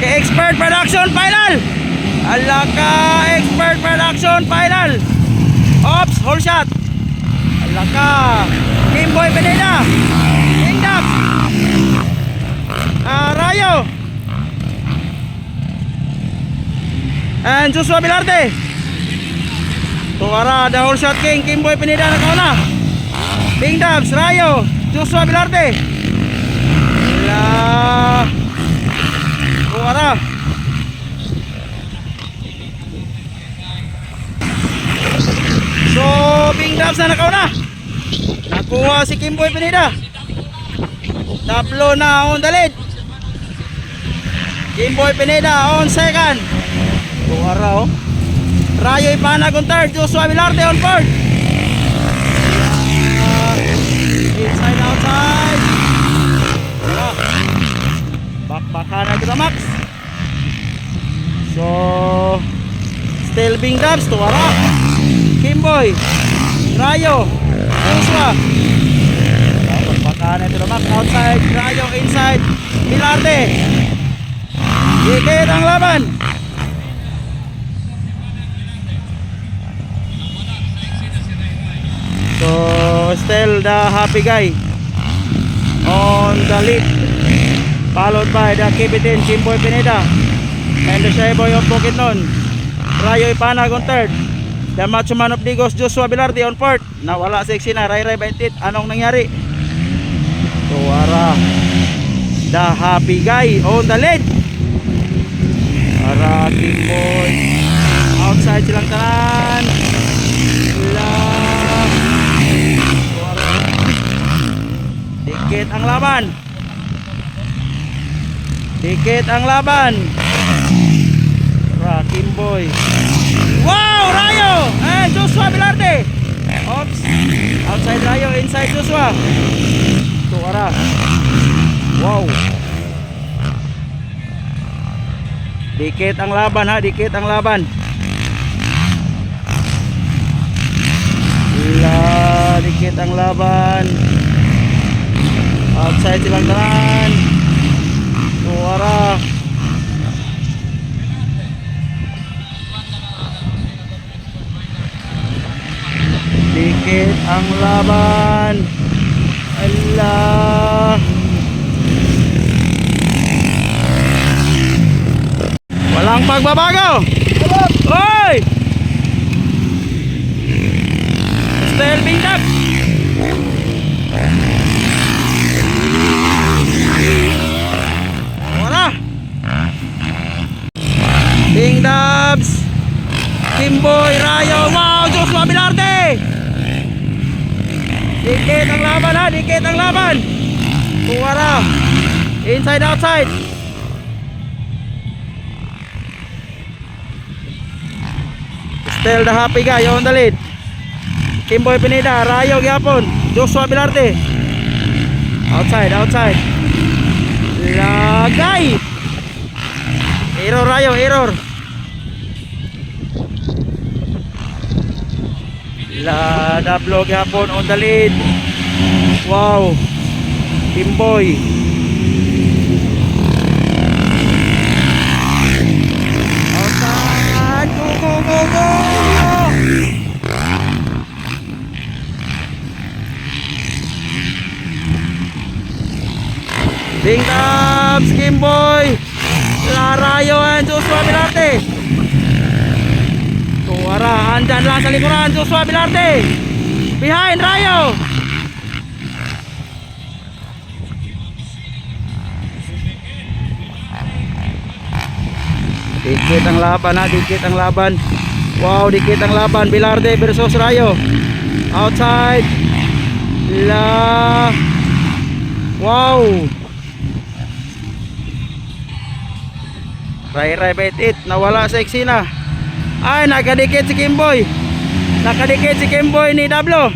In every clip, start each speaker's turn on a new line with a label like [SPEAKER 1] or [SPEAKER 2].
[SPEAKER 1] Expert Production Final. Alaka Expert Production Final. Ops, whole shot. Alaka Kimboy Pineda, Kingdom, Rayo, and Joshua Vilarte. Tuwara, the whole shot king, Kimboy Pineda nakauna. Kingdoms, Rayo, Joshua Vilarte. Tuwara. So, Kingdoms na nakauna. Nakuha si Kimboy Pineda. Tablo na on the lead. Kimboy Pineda on second. Tuwara, oh. Rayo Ipanag on third. Joshua Vilarte on fourth. Inside, outside. Bakbakan na Max. So, still being dubs. Tuwara, Kimboy, Rayo, Joshua. Bakbakan na Max. Outside, Rayo. Inside, Vilarte. Dikit ang laban. So, still the happy guy on the lead, followed by the Kibitin, Kimboy Pineda, and the Shy Boy of Bukidnon, Rayo Ipanag on third. The Macho Man of Digos, Joshua Vilarte on fourth. Nawala sa eksena, Ray Baitit. Anong nangyari? Tuwara, the happy guy on the lead. Para Kimboy, outside silang tanan. Dikit ang laban. Dikit ang laban. Kimboy. Wow, Rayo and Joshua Vilarte. Oops. Outside Rayo, inside Joshua. Tuwara. Wow. Dikit ang laban, ha, dikit ang laban. Dikit ang laban. Outside silang tanan. Tuwara. Dikit ang laban. Allah. Walang pagbabago. Hoy! Still being up. Bing Dubs, Kimboy, Rayo, wow, Joshua Vilarte. Dikit ang laban, ha, dikit ang laban. Tuwara, inside, outside. Still the happy guy on the lead. Kimboy Pineda, Rayo gyapon, Joshua Vilarte. Outside, outside. Lagay. Error Rayo, error. Dablo gyapon on the lead. Wow. Kimboy. Outside. Go, go, go, go. Bing Dubs, Kimboy, Rayo and Joshua Vilarte. Tuwara, andyan lang sa likuran, Joshua Vilarte. Behind Rayo. Dikit ang laban, ha, dikit ang laban. Wow, dikit ang laban. Vilarte versus Rayo. Outside. Wow. Ray Baitit nawala sa eksena. Ay, nakadikit si Kimboy. Nakadikit si Kimboy ni Dablo.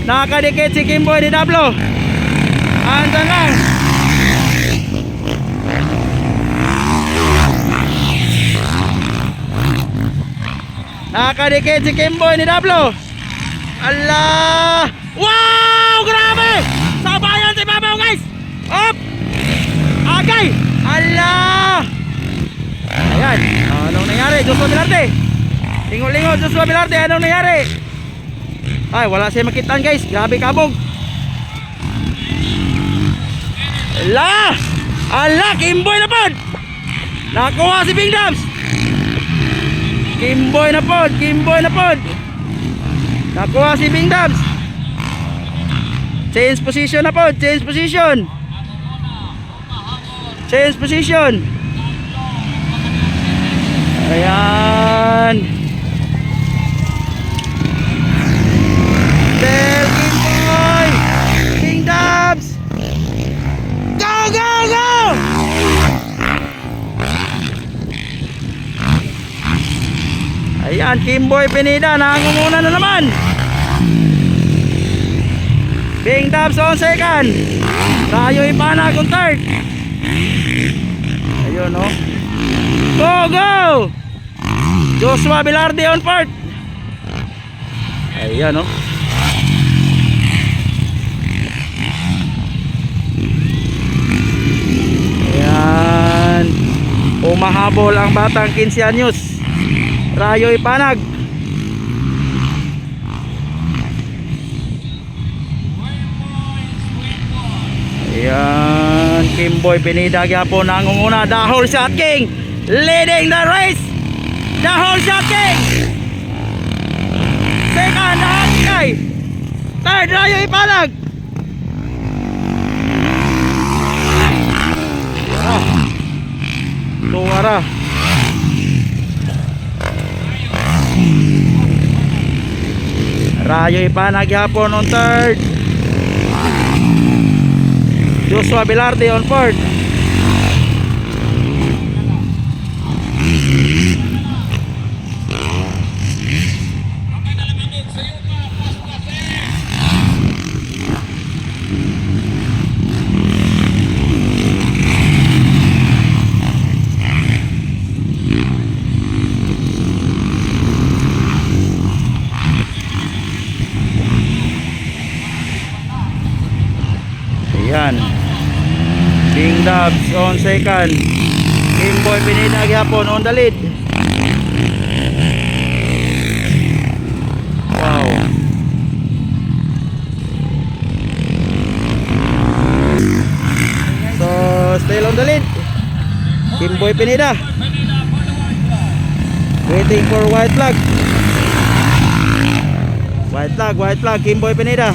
[SPEAKER 1] Nakadikit si Kimboy ni Dablo. Andyan lang. Nakadikit si Kimboy ni Dablo. Allah. Wow, grabe. Sabayan si Babaw, guys. Up. Agay. Allah. nangyari? Joshua Velarde. Lingon-lingon Joshua Velarde. Anong nangyari? Ay, wala siya makitaan guys. Grabe kabog. Ala! Ala! Kimboy na pod! Nakuha si Bing Dubs! Kimboy na pod! Kimboy na pod! Nakuha si Bing Dubs! Change position na pod! Change position! Change position! Ayan! Del Kimboy! Bing Dubs! Go! Go! Go! Ayan, Kimboy Pineda nangunguna na naman. Bing Dubs on second. Rayo Ipanag on third. Ayun oh. Go! Go! Joshua Velarde on fourth. Ayan oh. Ayan. Umahabol ang batang 15 anyos. Rayo Ipanag. Ayan. Kimboy Pineda gyapon nangunguna. The Whole Shot King leading the race. The Whole Shot King. Second, the Happy Guy. Third, Rayo Ipanag. Tuwara. Rayo Ipanag yapon on third. Joshua Velarde on fourth. Ayan. Bing Dubs on second. Kimboy Pineda gyapon on the lead. Wow. So still on the lead. Kimboy Pineda. Waiting for white flag. White flag, Kimboy Pineda.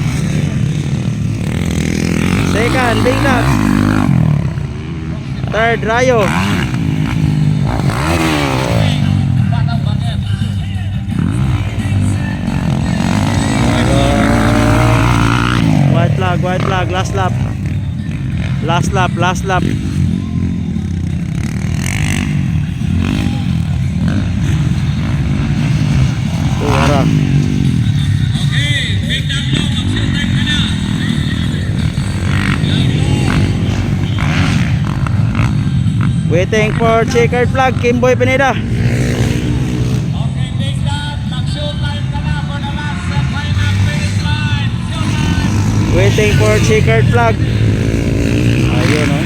[SPEAKER 1] Second, Bing Dubs. Third, Rayo. White flag, last lap. Last lap. Tuwara. Waiting for checkered flag, Kimboy Pineda.
[SPEAKER 2] Okay, Big Dub, mag-showtime ka na for the last final finish line. Showtime!
[SPEAKER 1] Waiting for checkered flag. Ayun oh.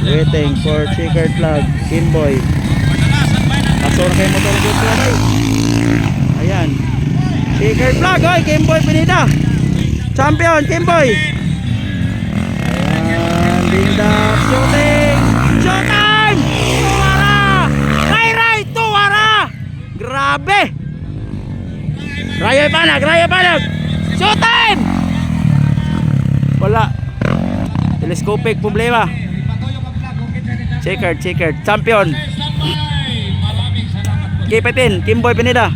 [SPEAKER 1] Waiting for checkered flag, Kimboy. Pasok na kayo motor ko sila guys. Ayan. Checkered flag, oy, Kimboy Pineda. Champion, Kimboy. Bing Dubs shooting. Showtime! Tuwara! Ray! Tuwara! Grabe! Rayo Ipanag! Showtime! Wala. Telescopic problema. Checkered. Champion. Keep it in. Kimboy Pineda.